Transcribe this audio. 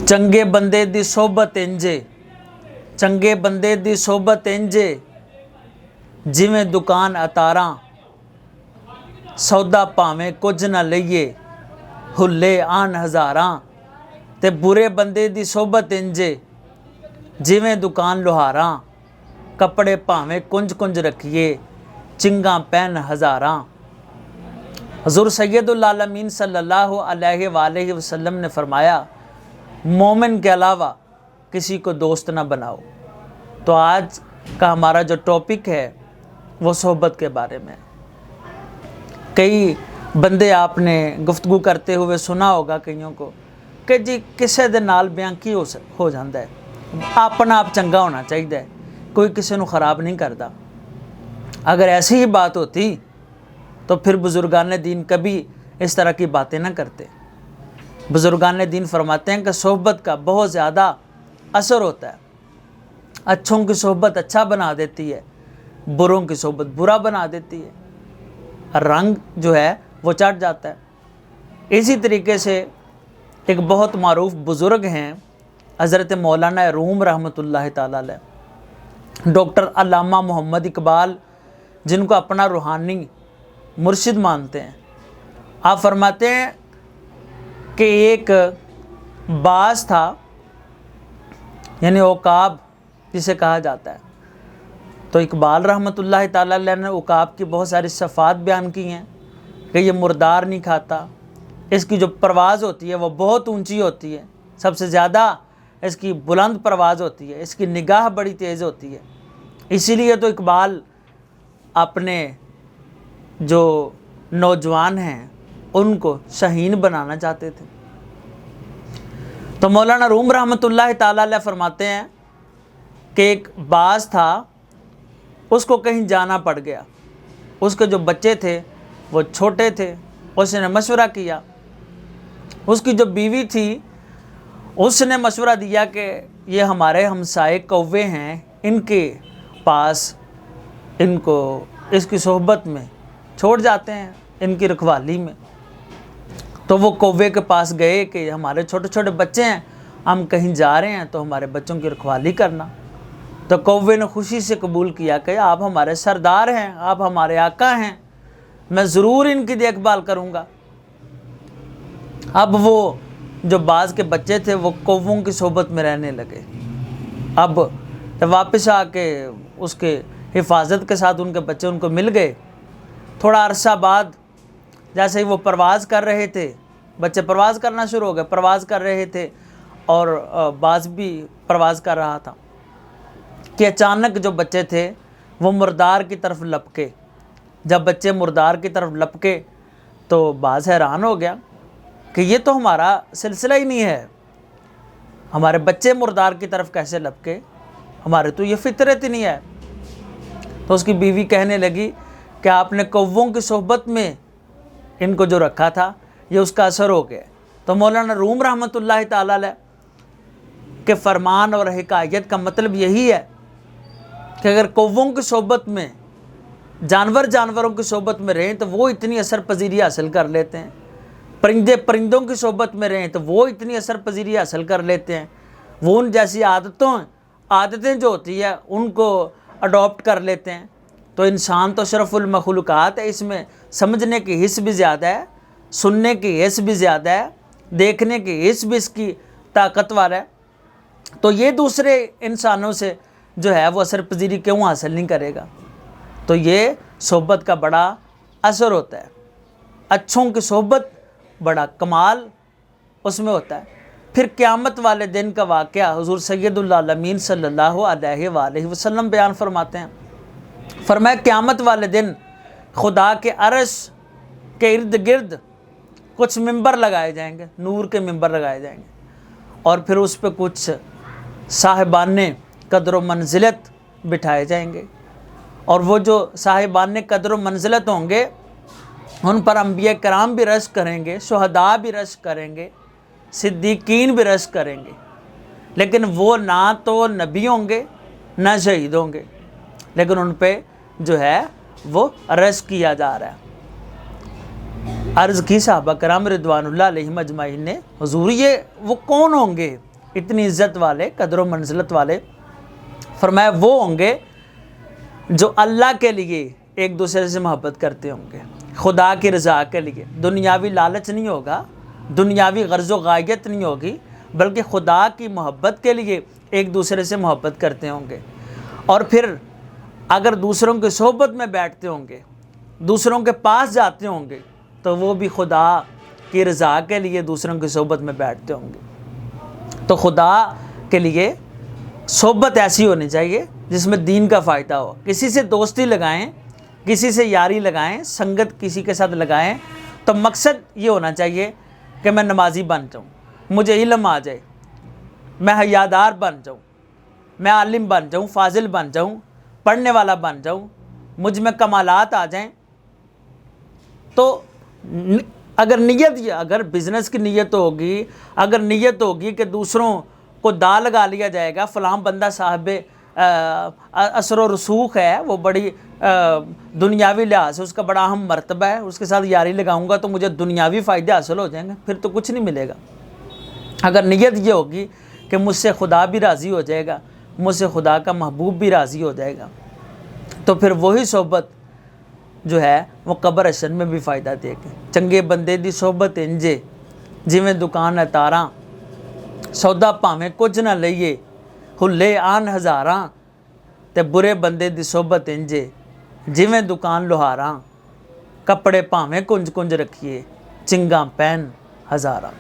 ਚੰਗੇ ਬੰਦੇ ਦੀ ਸੋਹਬਤ ਇੰਜੇ, ਚੰਗੇ ਬੰਦੇ ਦੀ ਸੋਹਬਤ ਇੰਜੇ ਜਿਵੇਂ ਦੁਕਾਨ ਅਤਾਰਾਂ, ਸੌਦਾ ਭਾਵੇਂ ਕੁਝ ਨਾ ਲਈਏ ਹੁੱਲੇ ਆਨ ਹਜ਼ਾਰਾਂ। ਤੇ ਬੁਰੇ ਬੰਦੇ ਦੀ ਸੋਹਬਤ ਇੰਜੇ ਜਿਵੇਂ ਦੁਕਾਨ ਲੁਹਾਰਾਂ, ਕੱਪੜੇ ਭਾਵੇਂ ਕੁੰਜ ਕੁੰਜ ਰੱਖੀਏ ਚਿੰਗਾਂ ਪਹਿਨ ਹਜ਼ਾਰਾਂ। हज़ूर सैयदुल आलमीन सल्लल्लाहु अलैहि वसल्लम ने फरमाया, मोमिन के अलावा किसी को दोस्त ना बनाओ। तो आज का हमारा जो टॉपिक है वो सोहबत के बारे में। कई बंदे आपने गुफ्तगू करते हुए सुना होगा कईयों को कि जी किसी दे नाल ब्याह की हो जाता है, अपना आप चंगा होना चाहिए, कोई किसी को ख़राब नहीं करता। अगर ऐसी ही बात होती तो फिर बुज़ुर्गान दीन कभी इस तरह की बातें ना करते। बुज़ुर्गान दीन फरमाते हैं कि सोहबत का बहुत ज़्यादा असर होता है। अच्छों की सोहबत अच्छा बना देती है, बुरों की सोहबत बुरा बना देती है, रंग जो है वो चढ़ जाता है। इसी तरीके से एक बहुत मारूफ बुज़ुर्ग हैं हज़रत मौलाना रूम रहमतुल्लाह ताला अलैह, डॉक्टर अल्लामा मोहम्मद इकबाल, जिनको अपना रूहानी मुर्शिद मानते हैं। आप फरमाते हैं कि एक बाज था, यानी उकाब जिसे कहा जाता है। तो इकबाल रहमतुल्लाह ताला अलैह ने उकाब की बहुत सारी सफ़ात बयान की हैं कि ये मुर्दार नहीं खाता, इसकी जो परवाज़ होती है वो बहुत ऊंची होती है, सबसे ज़्यादा इसकी बुलंद परवाज़ होती है, इसकी निगाह बड़ी तेज़ होती है। इसीलिए तो इकबाल अपने जो नौजवान हैं उनको शहीन बनाना चाहते थे। तो मौलाना रूम रहमतुल्लाह ताला अलैह फरमाते हैं कि एक बाज था, उसको कहीं जाना पड़ गया। उसके जो बच्चे थे वो छोटे थे। उसने मशवरा किया, उसकी जो बीवी थी उसने मशवरा दिया कि ये हमारे हमसाए कौवे हैं, इनके पास इनको इसकी सोहबत में छोड़ जाते हैं, इनकी रखवाली में। तो वो कौवे के पास गए कि हमारे छोटे छोटे बच्चे हैं, हम कहीं जा रहे हैं तो हमारे बच्चों की रखवाली करना। तो कौवे ने खुशी से कबूल किया कि आप हमारे सरदार हैं, आप हमारे आका हैं, मैं ज़रूर इनकी देखभाल करूँगा। अब वो जो बाज़ के बच्चे थे वो कौवों की सोहबत में रहने लगे। अब जब वापस आके उसके हिफाजत के साथ उनके बच्चे उनको मिल गए, थोड़ा अरसा बाद जैसे ही वो परवाज़ कर रहे थे, बच्चे परवाज़ करना शुरू हो गए, परवाज़ कर रहे थे और बाज़ भी परवाज़ कर रहा था कि अचानक जो बच्चे थे वो मुर्दार की तरफ लपके। जब बच्चे मुर्दार की तरफ लपके तो बाज़ हैरान हो गया कि ये तो हमारा सिलसिला ही नहीं है, हमारे बच्चे मुर्दार की तरफ कैसे लपके, हमारे तो ये फितरत ही नहीं है। तो उसकी बीवी कहने लगी कि आपने कौवों की सोहबत में इनको जो रखा था ये उसका असर हो गया। तो मौलाना रूम रहमतुल्लाह ताला अलैह के फरमान और हिकायत का मतलब यही है कि अगर कौवों की सोहबत में जानवरों की सोहबत में रहें तो वो इतनी असर पजीरी हासिल कर लेते हैं, परिंदों की सोहबत में रहें तो वो इतनी असर पजीरी हासिल कर लेते हैं, वो उन जैसी आदतें जो होती है उनको अडॉप्ट कर लेते हैं। तो इंसान तो शरफुल मखलूक़ात है, इसमें समझने की हिस्स भी ज़्यादा है, सुनने की हिस्स भी ज़्यादा है, देखने की हिस्स भी इसकी ताकतवर है। तो ये दूसरे इंसानों से जो है वो असर पजीरी क्यों हासिल नहीं करेगा। तो ये सोहबत का बड़ा असर होता है, अच्छों की सोहबत बड़ा कमाल उसमें होता है। फिर क़यामत वाले दिन का वाक़या हुज़ूर सैयदुल आलमीन सल्लल्लाहु अलैहि वसल्लम बयान फरमाते हैं। फरमाया क़यामत वाले दिन खुदा के अर्श के इर्द गिर्द कुछ मिंबर लगाए जाएंगे, नूर के मिंबर लगाए जाएंगे, और फिर उस पर कुछ साहिबान कदर व मंजिलत बिठाए जाएंगे। और वो जो साहिबान कदर व मंजिलत होंगे उन पर अंबिया कराम भी रश करेंगे, शुहदा भी रश करेंगे, सिद्दीकीन भी रश करेंगे, लेकिन वो ना तो नबी होंगे ना शहीद होंगे, लेकिन उन पे जो है वो रश किया जा रहा है। अर्ज़ की सहाबा कराम रिदवानुल्लाह अलैहिम अजमाइन ने, हुजूर ये वो कौन होंगे اتنی عزت والے، قدر و منزلت والے، فرمایا وہ ہوں گے جو اللہ کے لیے ایک دوسرے سے محبت کرتے ہوں گے، خدا کی رضا کے لیے۔ دنیاوی لالچ نہیں ہوگا، دنیاوی غرض و غایت نہیں ہوگی، بلکہ خدا کی محبت کے لیے ایک دوسرے سے محبت کرتے ہوں گے۔ اور پھر اگر دوسروں کی صحبت میں بیٹھتے ہوں گے، دوسروں کے پاس جاتے ہوں گے، تو وہ بھی خدا کی رضا کے لیے دوسروں کی صحبت میں بیٹھتے ہوں گے۔ تو خدا کے لیے صحبت ایسی ہونی چاہیے جس میں دین کا فائدہ ہو۔ کسی سے دوستی لگائیں، کسی سے یاری لگائیں، سنگت کسی کے ساتھ لگائیں، تو مقصد یہ ہونا چاہیے کہ میں نمازی بن جاؤں، مجھے علم آ جائے، میں حیادار بن جاؤں، میں عالم بن جاؤں، فاضل بن جاؤں، پڑھنے والا بن جاؤں، مجھ میں کمالات آ جائیں۔ تو اگر بزنس کی نیت ہوگی، اگر نیت ہوگی کہ دوسروں کو دا لگا لیا جائے گا، فلاں بندہ صاحب اثر و رسوخ ہے، وہ بڑی دنیاوی لحاظ سے اس کا بڑا اہم مرتبہ ہے، اس کے ساتھ یاری لگاؤں گا تو مجھے دنیاوی فائدے حاصل ہو جائیں گے، پھر تو کچھ نہیں ملے گا۔ اگر نیت یہ ہوگی کہ مجھ سے خدا بھی راضی ہو جائے گا، مجھ سے خدا کا محبوب بھی راضی ہو جائے گا، تو پھر وہی صحبت جو ہے وہ قبر حشر میں بھی فائدہ دے گی۔ چنگے بندے دی صحبت انجے جویں دکان ہے تاراں، سودا پاویں کچھ نہ لئیے ہلے آن ہزاراں، تے برے بندے دی صحبت انجے جویں دکان لوہاراں، کپڑے پاویں کنج کنج رکھیے چنگاں پہن ہزاراں۔